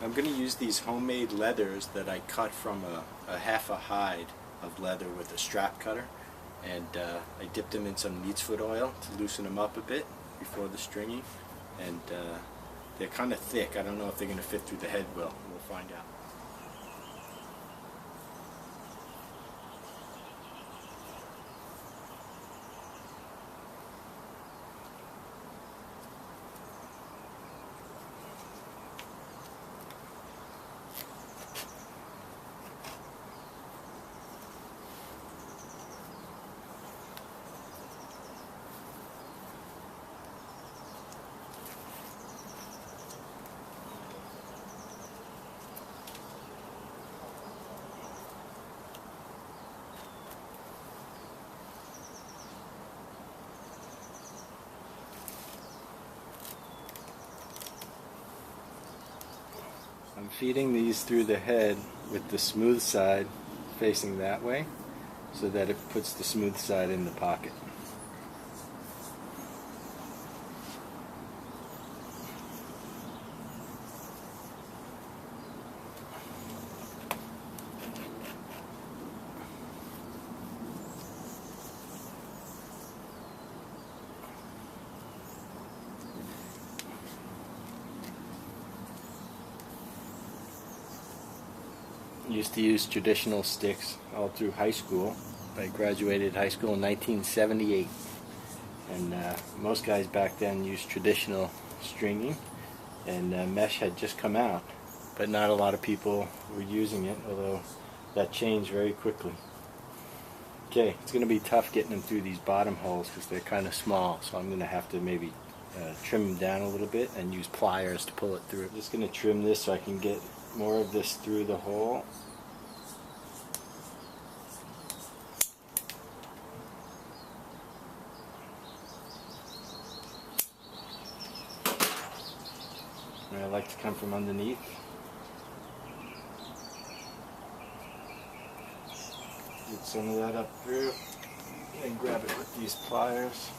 I'm going to use these homemade leathers that I cut from a half a hide of leather with a strap cutter, and I dipped them in some neat's foot oil to loosen them up a bit before the stringing, and they're kind of thick. I don't know if they're going to fit through the head well. We'll find out. I'm feeding these through the head with the smooth side facing that way so that it puts the smooth side in the pocket. Used to use traditional sticks all through high school. I graduated high school in 1978, and most guys back then used traditional stringing, and mesh had just come out, but not a lot of people were using it, although that changed very quickly. Okay, it's going to be tough getting them through these bottom holes because they're kind of small, so I'm going to have to maybe trim them down a little bit and use pliers to pull it through. I'm just going to trim this so I can get more of this through the hole. And I like to come from underneath. Get some of that up through and grab it with these pliers.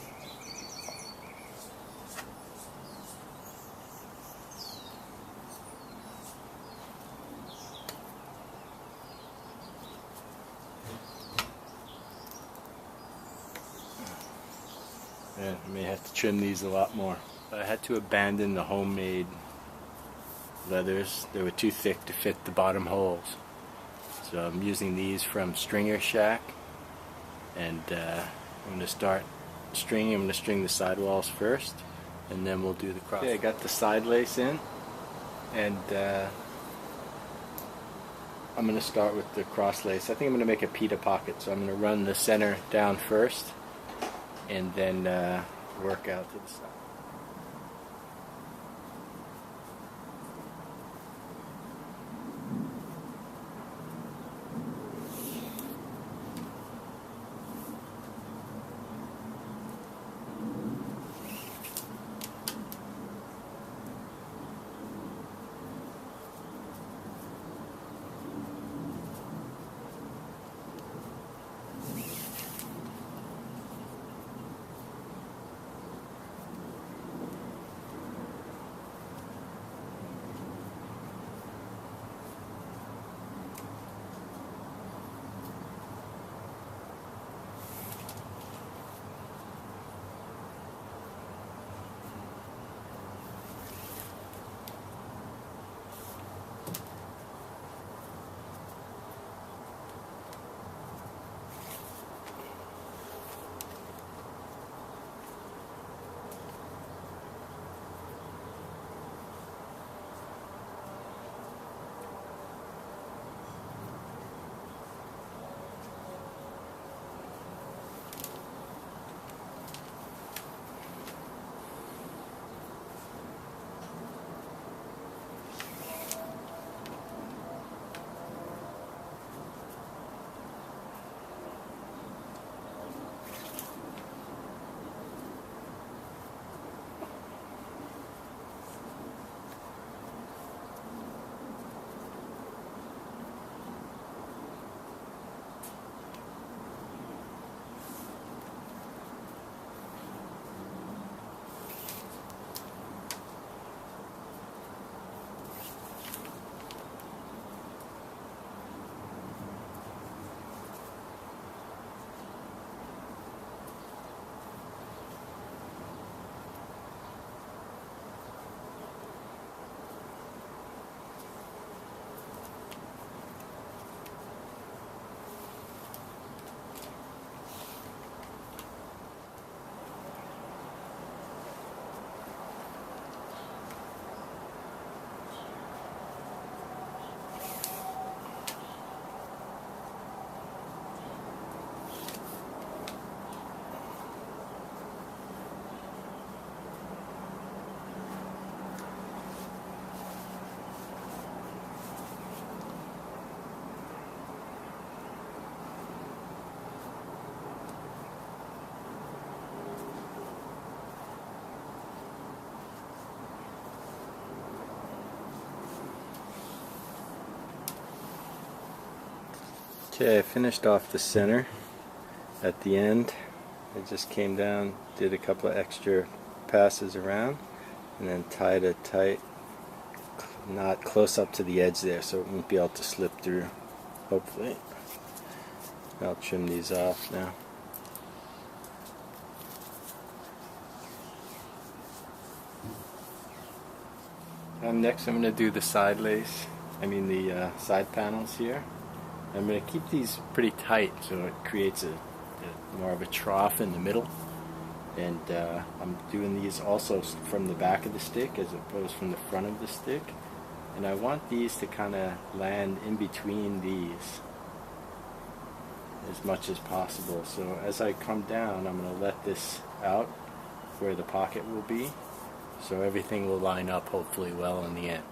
Yeah, I may have to trim these a lot more. I had to abandon the homemade leathers. They were too thick to fit the bottom holes. So I'm using these from Stringer Shack, and I'm going to start stringing. I'm going to string the sidewalls first, and then we'll do the cross. Okay, I got the side lace in, and I'm going to start with the cross lace. I think I'm going to make a pita pocket, so I'm going to run the center down first, and then work out to the side. Okay, I finished off the center at the end. I just came down, did a couple of extra passes around, and then tied a tight knot close up to the edge there so it won't be able to slip through, hopefully. I'll trim these off now. Next I'm going to do the side lace, the side panels here. I'm going to keep these pretty tight so it creates a more of a trough in the middle. And I'm doing these also from the back of the stick as opposed from the front of the stick. And I want these to kind of land in between these as much as possible. So as I come down, I'm going to let this out where the pocket will be, so everything will line up hopefully well in the end.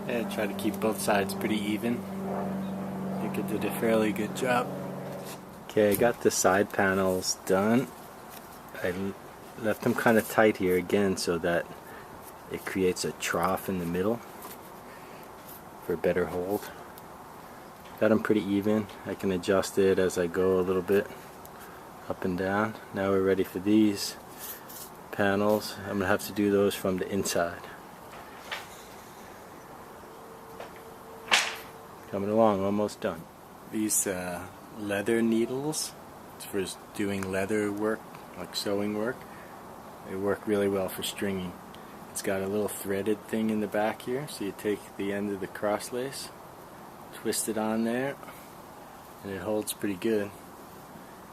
Yeah, try to keep both sides pretty even. I think I did a fairly good job. Okay, I got the side panels done. I left them kind of tight here again so that it creates a trough in the middle for a better hold. Got them pretty even. I can adjust it as I go a little bit up and down. Now we're ready for these panels. I'm going to have to do those from the inside. Coming along, almost done. These leather needles, it's for doing leather work, like sewing work. They work really well for stringing. It's got a little threaded thing in the back here, so you take the end of the cross lace, twist it on there, and it holds pretty good.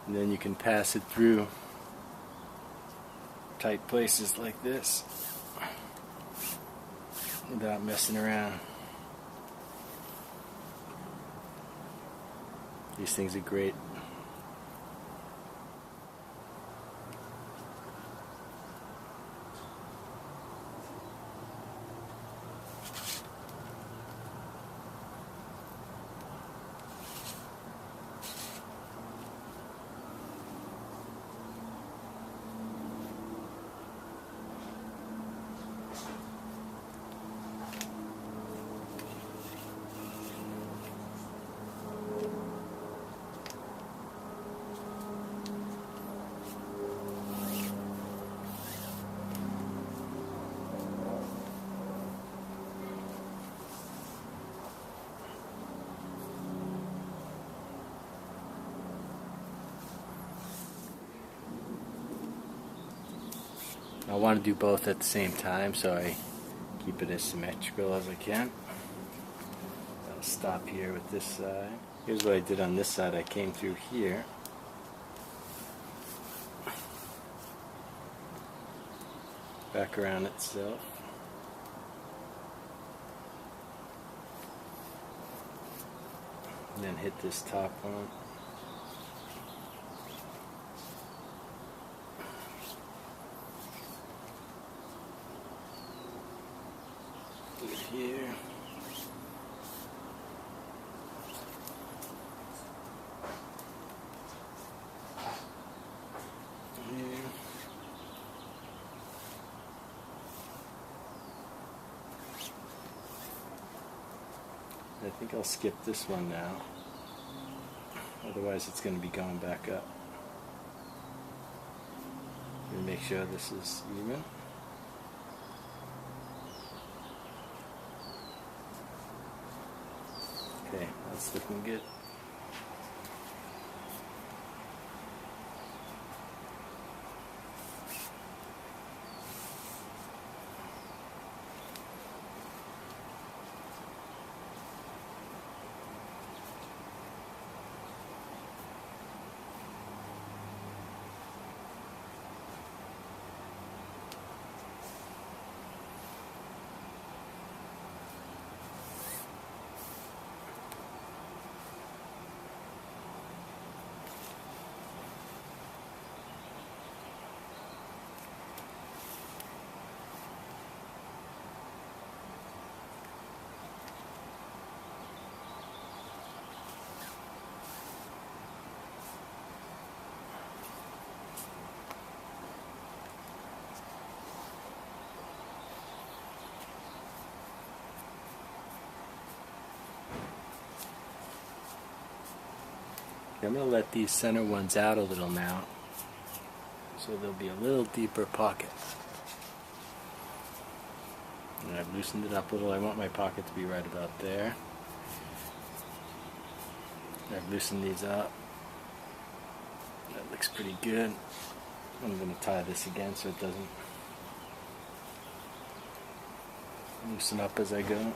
And then you can pass it through tight places like this without messing around. These things are great. I want to do both at the same time, so I keep it as symmetrical as I can. I'll stop here with this side. Here's what I did on this side. I came through here. Back around itself. And then hit this top one. I think I'll skip this one now. Otherwise it's going to be going back up. Let me make sure this is even. Okay, that's looking good. I'm going to let these center ones out a little now, so there'll be a little deeper pocket. And I've loosened it up a little. I want my pocket to be right about there. I've loosened these up. That looks pretty good. I'm going to tie this again so it doesn't loosen up as I go.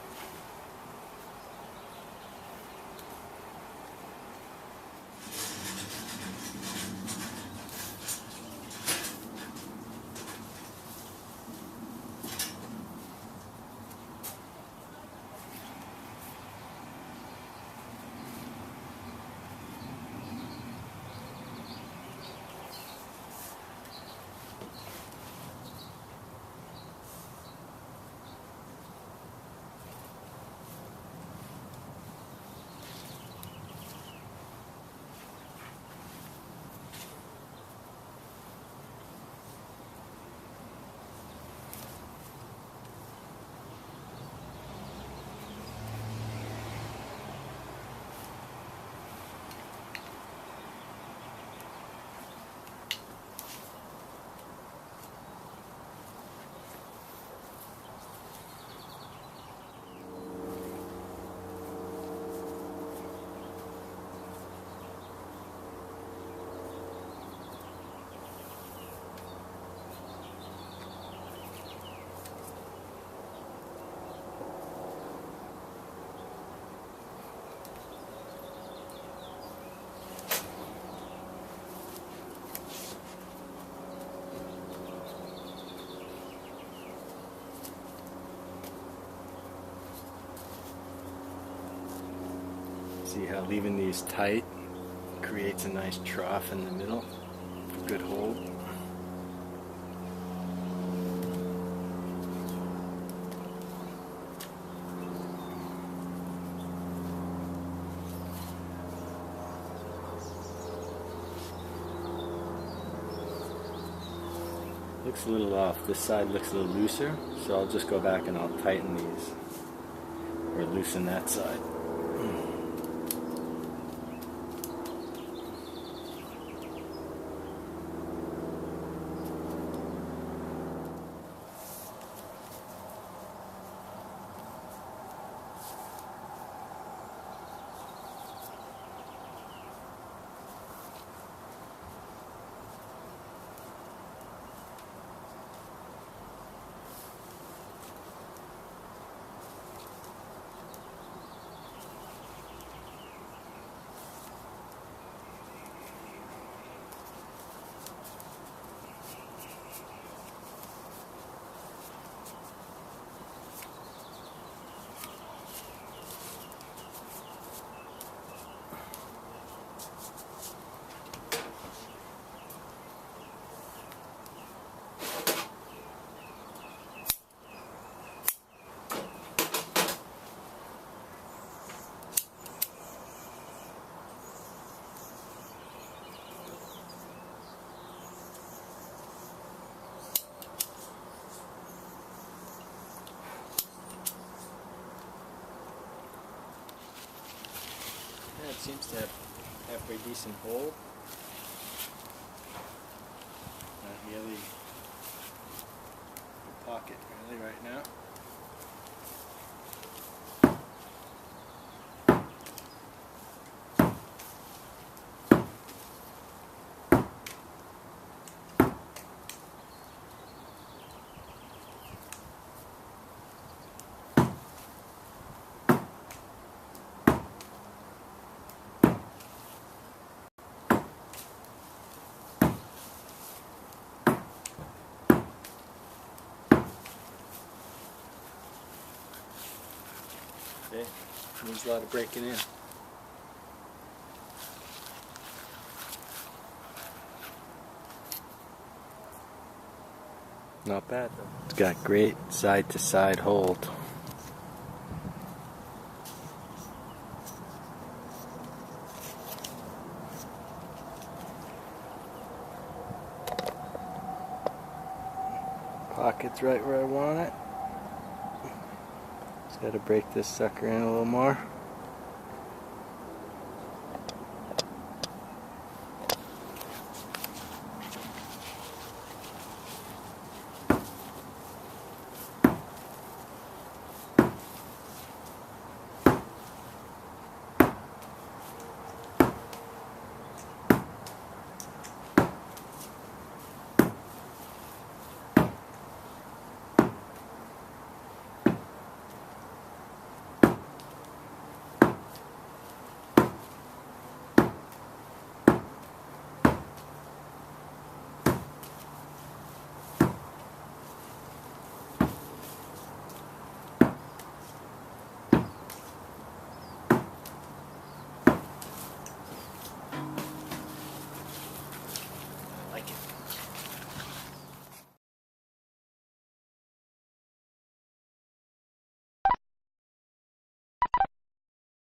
See how leaving these tight creates a nice trough in the middle, good hold. Looks a little off. This side looks a little looser, so I'll just go back and I'll tighten these or loosen that side. it seems to have halfway decent hold. Not really a pocket really right now. Okay, needs a lot of breaking in. Not bad though. It's got great side to side hold. Pocket's right where I want it. Just gotta break this sucker in a little more.